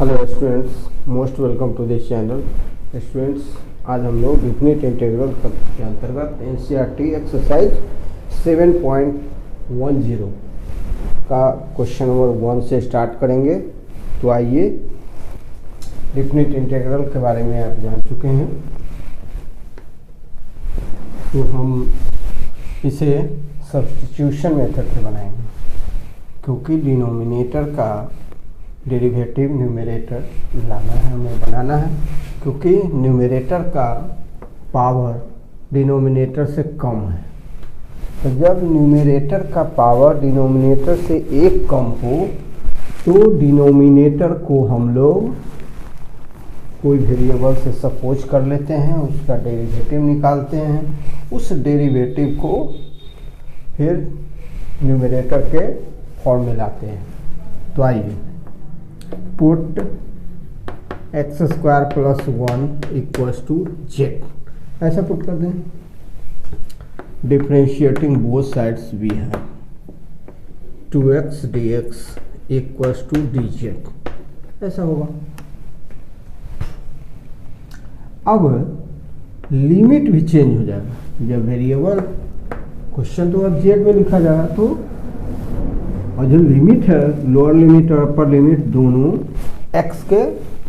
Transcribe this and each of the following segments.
Hello students, most welcome to this channel. Students, आज हम लोग डिफिनिट इंटीग्रल के अंतर्गत एनसीईआरटी एक्सरसाइज 7.10 का क्वेश्चन नंबर 1 से स्टार्ट करेंगे। तो आइए, डिफिनिट इंटीग्रल के बारे में आप जान चुके हैं, तो हम इसे सब्स्टिट्यूशन मेथड से बनाएंगे, क्योंकि डिनोमिनेटर का डेरिवेटिव न्यूमरेटर लाना है, हमें बनाना है, क्योंकि न्यूमरेटर का पावर डिनोमिनेटर से कम है। तो जब न्यूमरेटर का पावर डिनोमिनेटर से एक कम हो तो डिनोमिनेटर को हम लोग कोई वेरिएबल से सपोज कर लेते हैं, उसका डेरिवेटिव निकालते हैं, उस डेरिवेटिव को फिर न्यूमरेटर के फॉर्म में लाते हैं। तो आइए, put x square plus 1 equals to Z, ऐसा पुट कर दें। Differentiating both sides we have 2x dx equals to dz, ऐसा होगा। अब लिमिट भी चेंज हो जाएगा। जब वेरिएबल क्वेश्चन तो अब जेड में लिखा जाएगा, तो और जो लिमिट है, लोअर लिमिट और अपर लिमिट दोनों x के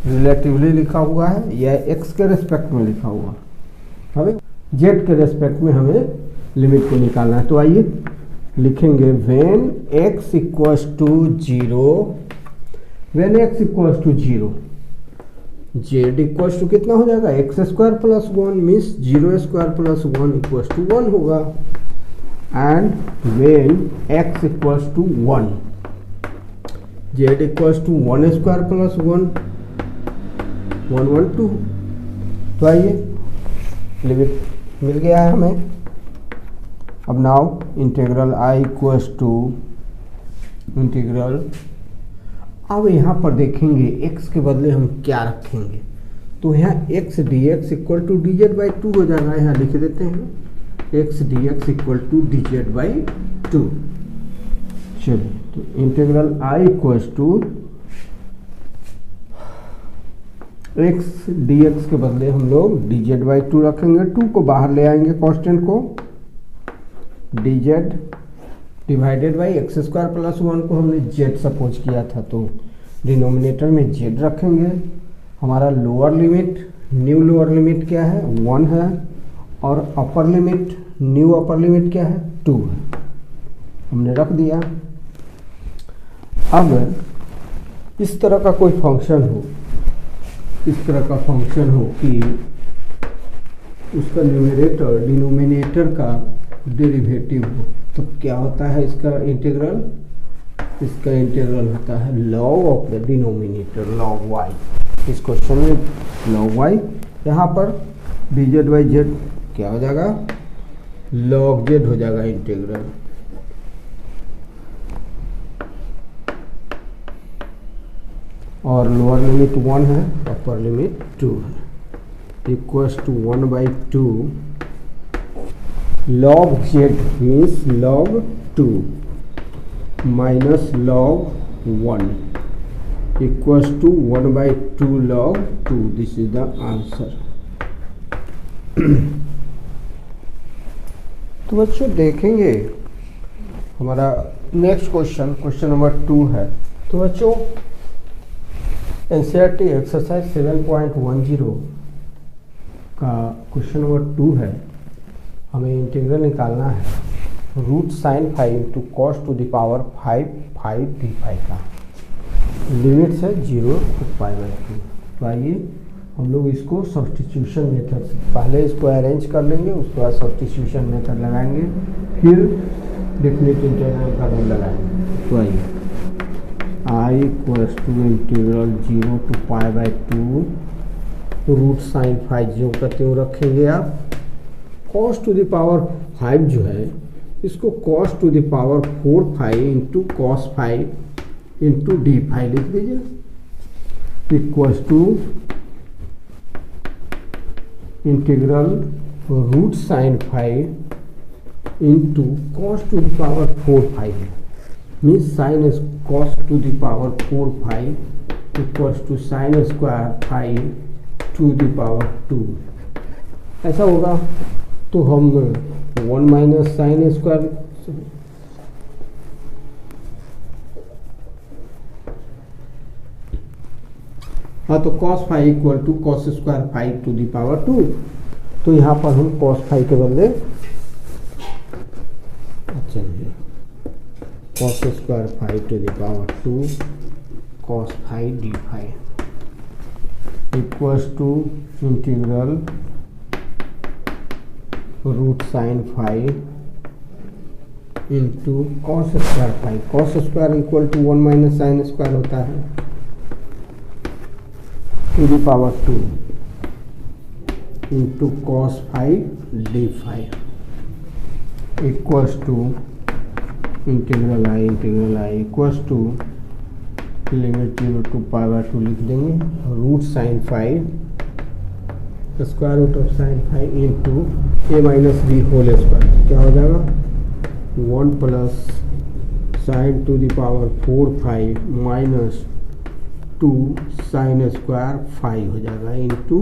रिलेटिवली लिखा हुआ है या x के रेस्पेक्ट में लिखा हुआ है। हमें z के रेस्पेक्ट में हमें लिमिट को निकालना है। तो आइए लिखेंगे when x equals to 0, when x equals to 0, z equals to कितना हो जाएगा, x square plus 1 means 0 square plus 1 equals to 1 होगा। And when x equals to 1, z equals to 1 square plus 1 2। तो आइए, लिमिट मिल गया है हमें। अब now integral i equals to integral, अब यहाँ पर देखेंगे x के बदले हम क्या रखेंगे। तो यहाँ x dx equal to dz by 2 हो जाएगा। यहाँ लिख देते हैं x dx equal to dz by 2। चलिए, तो integral i equals to x dx के बदले हम लोग dz बाई 2 रखेंगे। 2 को बाहर ले आएंगे, कांस्टेंट को, dz divided by x square plus 1 को हमने z सपोज किया था, तो डिनोमिनेटर में z रखेंगे। हमारा lower limit, new lower limit क्या है, 1 है, और upper limit, new upper limit क्या है, 2 है, हमने रख दिया। अब इस तरह का कोई फंक्शन हो, इस तरह का फंक्शन हो कि उसका न्यूमरेटर डिनोमिनेटर का डेरिवेटिव हो, तो क्या होता है इसका इंटीग्रल, इसका इंटीग्रल होता है log of the denominator, log y। इस क्वेश्चन में log y, यहाँ पर dz बाई जेड क्या हो जाएगा, log z हो जाएगा इंटीग्रल। और लोअर लिमिट 1 है, अपर लिमिट 2 है, equals to 1 by 2। log z means log 2 minus log 1 equals to 1 by 2 log 2। This is the answer. तो बच्चों देखेंगे हमारा नेक्स्ट क्वेश्चन, क्वेश्चन नंबर 2 है। तो बच्चों एनसीईआरटी एक्सरसाइज 7.10 का क्वेश्चन नंबर 2 है। हमें इंटीग्रल निकालना है root sine 5 into cos to the power 5 d5 का। लिमिट है 0 to पाई बाई 2। तो आइए हम लोग इसको सब्स्टिट्यूशन मेथड से पहले इसको अरेंज कर लेंगे, उसके बाद सब्स्टिट्यूशन मेथड लगाएंगे, फिर डिफिनिट इंटीग्रल का रूल लगाएंगे। तो आइए, I equals to integral 0 to pi by 2 root sine 5 जो का त्यों रखेंगे आप। कॉस टू द पावर 5 जो है, इसको cos to the power 4 into cos 5 into d5 लिख दीजिए, equals to integral root sine 5 into cos to the power 4 5 means sine is cos to the power 4 5 equals to sine square five to the power 2 ऐसा होगा। तो हम 1 minus sine square हाँ, तो cos five equal to cos square five to the power 2। तो यहाँ पर हम कॉस फाइव के बदले चलिए cos square five to the power 2 cos five D five equals to integral root sine five into cos square five. Cos square equal to 1 minus sine square होता है to the power 2 into cos five D five equals to integral I equals to limit 0 to pi by 2 लिख देंगे root sine five square root of sine five into A minus B whole square. क्या हो जाएगा 1 plus sine to the power 4 five minus 2 sine square 5 हो जाएगा into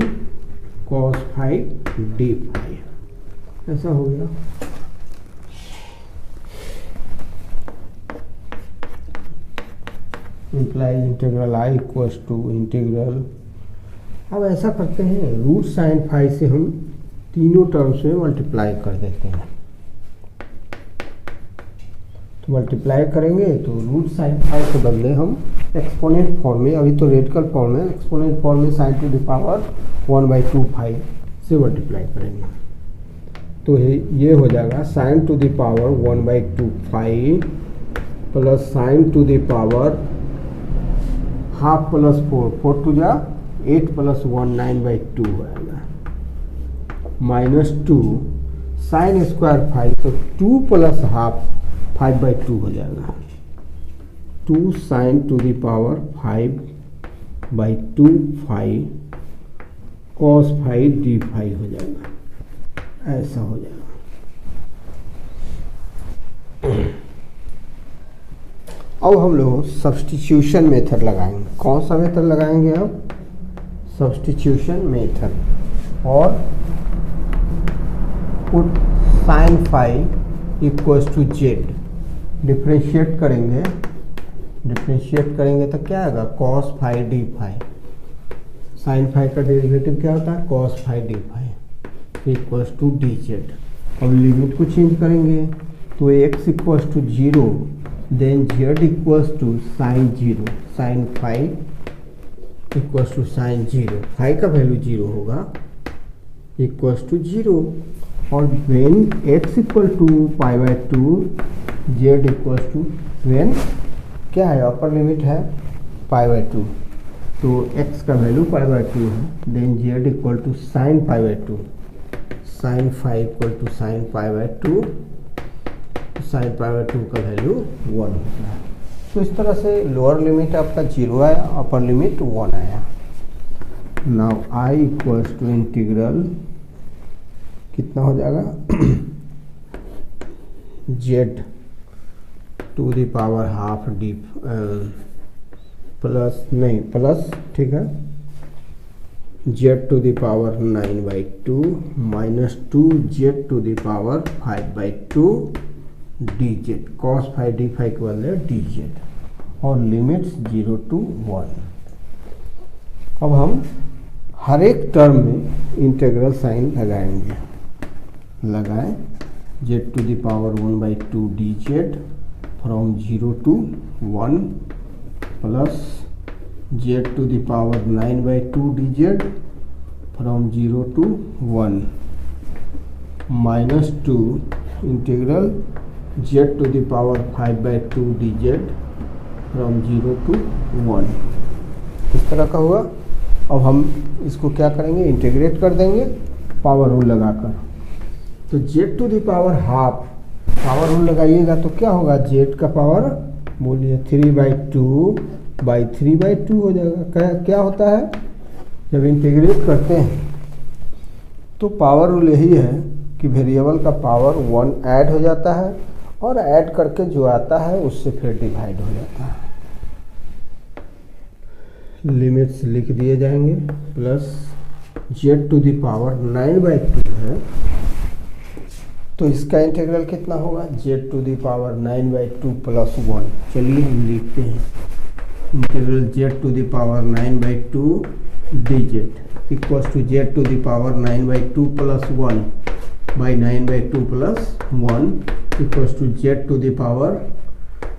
cos five D five. ऐसा हो गया। Implies integral I equals to integral. अब ऐसा करते हैं रूट साइन फाइव से हम तीनों टर्म्स में मल्टीप्लाई कर देते हैं। तो मल्टीप्लाई करेंगे तो रूट साइन फाइव के बदले हम एक्सपोनेंट फॉर्म में, अभी तो रेडिकल फॉर्म में, एक्सपोनेंट फॉर्म में साइन टू द पावर 1/2 से मल्टीप्लाई करेंगे। तो ये हो जाएगा sine to the power 1/2 plus sine to the power half plus 4 to जा 8 प्लस 1 9/2 आएगा माइनस 2 साइन स्क्वायर 5 तो 2 प्लस हाफ 5/2 हो जाएगा 2 sign to the power 5/2 cos 5 D 5 हो जाएगा। ऐसा हो जाएगा। अब हम लोग सब्स्टिट्यूशन मेथड लगाएंगे। कौन सा मेथड लगाएंगे? अब सब्स्टिट्यूशन मेथड और put sine five equals to Z differentiate करेंगे तो क्या आएगा कॉस 5 डी 5। साइन 5 का डेरिवेटिव क्या होता है cos 5 D 5 equals to D Z. अब लिमिट को चेंज करेंगे तो x equals to 0 then z equals to sine 0 sine 5 equals to sine 0 5 का वैल्यू 0 होगा इक्वल्स टू 0 और when x equal to π/2 z equals to when क्या है upper limit है π/2 तो x का वैल्यू π/2 है then z equal to sine π/2 sine 5 equal to sine π/2 sine π/2 का वैल्यू 1 होता है। तो इस तरह से लोअर लिमिट आपका 0 आया अपर लिमिट 1 आया। Now i equals to integral कितना हो जाएगा z to the power half D plus ठीक है z to the power 9/2 minus 2z to the power 5/2 dz cos 5 d 5 के बदले dz और लिमिट्स 0 to 1। अब हम हर एक टर्म में इंटीग्रल साइन लगाएं z to the power 1/2 dz from 0 to 1 plus z to the power 9/2 dz from 0 to 1 minus 2 integral z to the power 5/2 dz from 0 to 1 इस तरह का हुआ। अब हम इसको क्या करेंगे इंटीग्रेट कर देंगे पावर रूल लगाकर। तो z to the power half power rule लगाइएगा तो क्या होगा z का पावर बोलिए 3/2/3/2 हो जाएगा। क्या होता है जब इंटीग्रेट करते हैं तो पावर रूल यही है कि वेरिएबल का पावर 1 ऐड हो जाता है और ऐड करके जो आता है उससे फिर डिवाइड हो जाता है। लिमिट्स लिख दिए जाएंगे, plus z to the power 9/2 है, तो इसका इंटीग्रल कितना होगा, z to the power 9/2 plus 1। चलिए हम लिखते हैं integral z to the power 9/2 dz equals to z to the power 9/2 plus 1 by 9/2 plus 1 equals to z to the power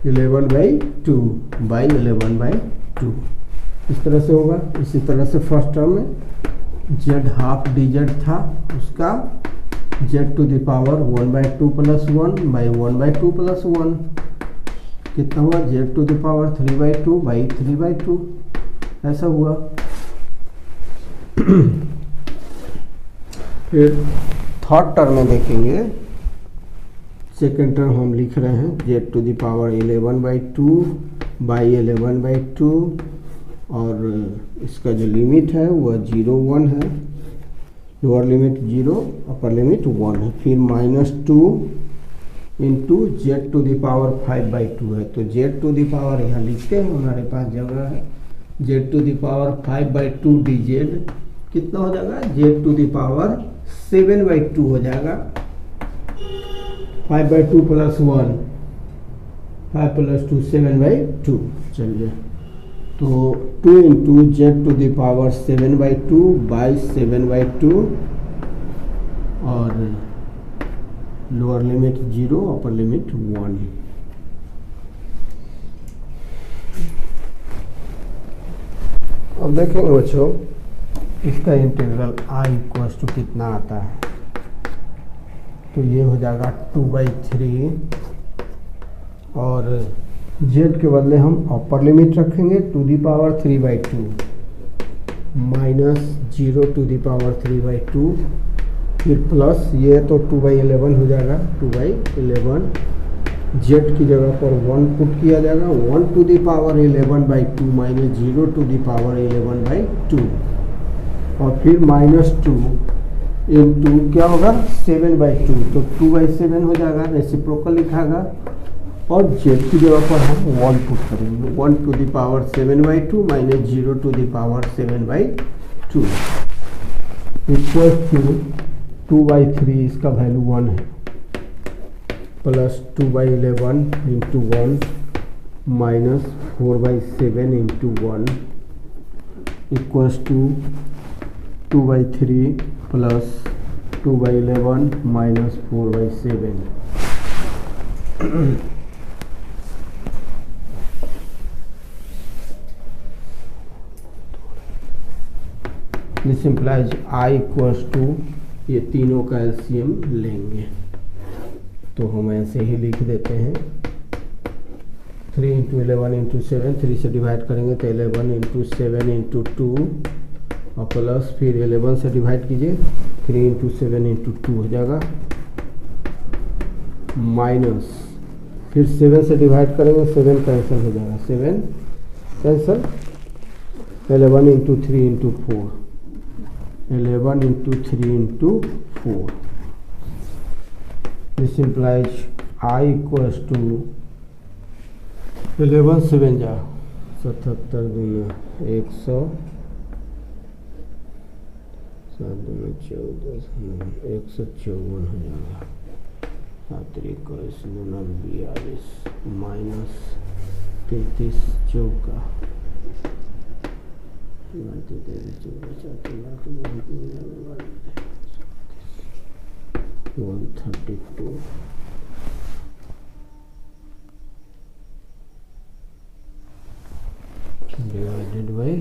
11/2 by 11/2। इस तरह से होगा। इसी तरह से फर्स्ट टर्म में z हाफ dz था, उसका z to the power 1/2 plus 1 by 1/2 plus 1 कितना हुआ, z to the power 3/2 by 3/2, ऐसा हुआ। फिर थर्ड टर्म में देखेंगे, सेकेंड टर्म हम लिख रहे हैं z to the power 11/2 by 11/2, और इसका जो लिमिट है वह 0 1 है, लोअर लिमिट 0 अपर लिमिट 1 है। फिर -2 into Z to the power 5/2 है, तो जेड टू द पावर यहाँ लिखते हैं, हमारे पास जगह है, Z to the power 5/2 dz कितना हो जाएगा, जेड टू द पावर 7/2 हो जाएगा। 5/2 प्लस 1, 5 प्लस 2 7/2। चलिए, तो 2 into Z to the power 7/2 by 7/2, और लोअर लिमिट 0 अपर लिमिट 1। अब देखेंगे बच्चों, इसका इंटीग्रल i इक्वल्स टू कितना आता है, तो ये हो जाएगा 2/3, और z के बदले हम अपर लिमिट रखेंगे 2 the power 3/2 minus 0 to the power 3/2, फिर प्लस ये तो 2/11 हो जाएगा, 2/11 z की जगह पर 1 पुट किया जाएगा, 1 to the power 11/2 minus 0 to the power 11/2, और फिर -2 इंटू क्या होगा 7/2, तो 2/7 हो जाएगा, रेसिप्रोकल लिखागा, और z की जगह पर हम 1 पुट करेंगे, 1 to the power 7/2 minus 0 to the power 7/2 equal to 2/3, इसका वैल्यू 1 है, plus 2/11 into 1 minus 4/7 into 1 equals to 2/3 plus 2/11 minus 4/7। This implies i equals to, ये तीनों का एलसीएम लेंगे, तो हम ऐसे ही लिख देते हैं 3 इंटू 11 इंटू 7, 3 से डिवाइड करेंगे तो 11 इंटू 7 इंटू 2, और प्लस फिर 11 से डिवाइड कीजिए, 3 इंटू 7 इंटू 2 हो जाएगा, माइनस फिर 7 से डिवाइड करेंगे, 7 कैंसिल हो जाएगा, 7 cancel, 11 into 3 into 4, 11 into 3 into 4। This implies i equals to 11 7 जा 77 दूना 100, 7 दूना 14, 154 हो जाएगा, 7 21 दूना 42 माइनस 33 चौका 132 divided by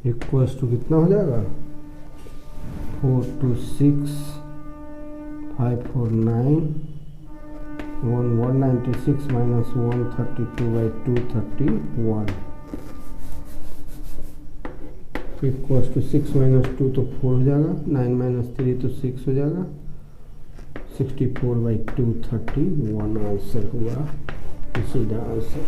इक्वल्स टू कितना हो जाएगा, 426 549 196 माइनस 132/231 इक्वल्स टू 6 माइनस 2 तो 4 हो जाएगा, 9 माइनस 3 तो 6 हो जाएगा, 64/231 आंसर हुआ, सीधा आंसर।